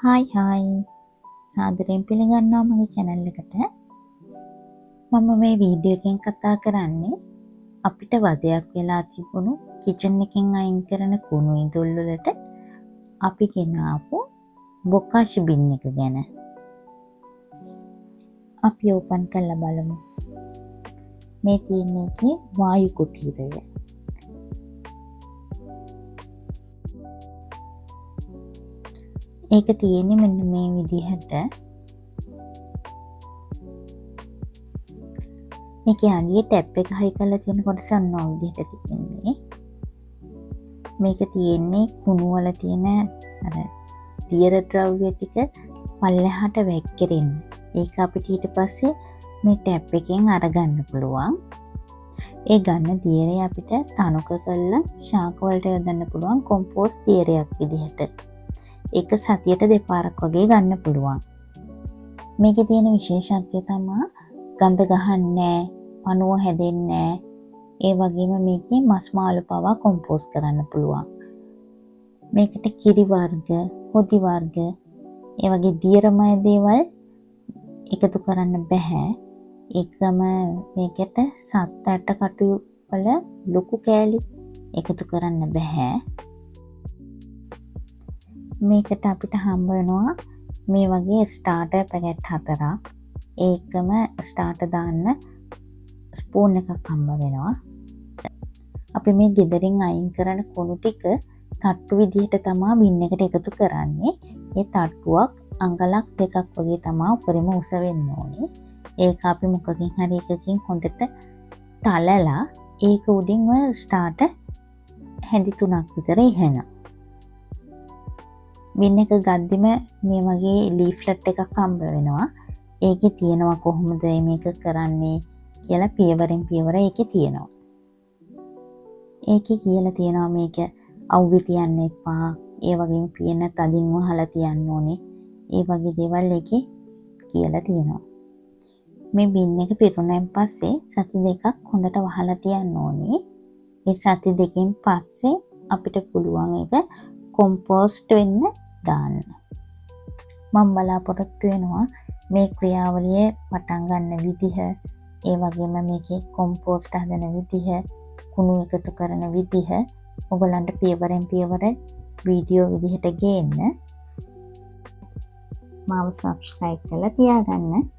Hi සාදරයෙන් පිළිගන්නවා මගේ channel එකට. මම මේ වීඩියෝ එකෙන් කතා කරන්නේ අපිට වදයක් වෙලා තිබුණු කිචන් එකෙන් අයින් කරන කුණු ඉඳුල් වලට අපි ගෙනාවු බොකාෂි බින් එක ගැන. අපි ඕපන් කරලා බලමු. මේ තියෙන එකේ වායු කුටීරය. ඒක තියෙන්නේ මෙන්න මේ විදිහට. මේකේ අඩිය ටැප් එක හයි කරලා තියෙන කොටස ඔන්න ඔය විදිහට තියෙන්නේ. මේක තියෙන්නේ කුණු වල තියෙන අර දියර ද්‍රව්‍ය ටික පල්ලෙහාට වැක්කිරෙන්න. ඒක අපිට ඊට පස්සේ මේ ටැප් එකෙන් අරගන්න පුළුවන්. ඒ ගන්න දියරේ අපිට තනුක කරලා ශාක වලට යොදන්න පුළුවන් කොම්පෝස්ට් දියරයක් විදිහට. ඒක සතියට දෙපාරක් වගේ ගන්න පුළුවන්. මේකේ තියෙන විශේෂත්වය තමයි ගඳ ගහන්නේ, පණුව හැදෙන්නේ, ඒ වගේම මේකේ මස් මාළු පවා කොම්පෝස්ට් කරන්න පුළුවන්. මේකට කිරි වර්ග, හොදි වර්ග, ඒ වගේ දියරමය දේවල් එකතු කරන්න බෑ. ඒකම මේකට සත් ඇට කටු වල ලොකු කෑලි එකතු කරන්න බෑ. මේකට අපිට හම්බ වෙනවා මේ වගේ ස්ටාර්ටර් පැකට් 4ක්. ඒකම ස්ටාර්ටර් දාන්න ස්පූන් එකක් හම්බ වෙනවා. අපි මේ ගෙදරින් අයින් කරන කුණු ටික තට්ටු විදිහට තමයි බින් එකට එකතු කරන්නේ. ඒ තට්ටුවක් අඟලක් දෙකක් වගේ තමයි උඩරිම උස වෙන්න ඕනේ. ඒක අපි මොකකින් හරි එකකින් හොඳට තලලා ඒක උඩින් ඔය ස්ටාර්ටර් හැඳි 3ක් විතර ඉහෙනවා. බින් එක ගද්දිම මේ වගේ ලීෆ්ලට් එකක් හම්බ වෙනවා. ඒකේ තියෙනවා කොහොමද මේක කරන්නේ කියලා පියවරෙන් පියවර ඒකේ තියෙනවා. ඒකේ කියලා තියෙනවා මේක අවුවේ තියන්න එපා. ඒ වගේම පියන තදින් වහලා තියන්න ඕනේ. ඒ වගේ දේවල් ඒකේ කියලා තියෙනවා. මේ බින් එක පිරුණාන් පස්සේ සති දෙකක් හොඳට වහලා තියන්න ඕනේ. ඒ සති දෙකෙන් පස්සේ අපිට පුළුවන් ඒක කොම්පෝස්ට් වෙන්න දාන්න. මම බලාපොරොත්තු වෙනවා මේ ක්‍රියාවලිය පටන් ගන්න විදිහ, ඒ වගේම මේකේ කොම්පෝස්ට් හදන විදිහ, කුණු එකතු කරන විදිහ ඔයගලන්ට පියවරෙන් පියවර වීඩියෝ විදිහට ගේන්න. මාව subscribe කරලා තියාගන්න.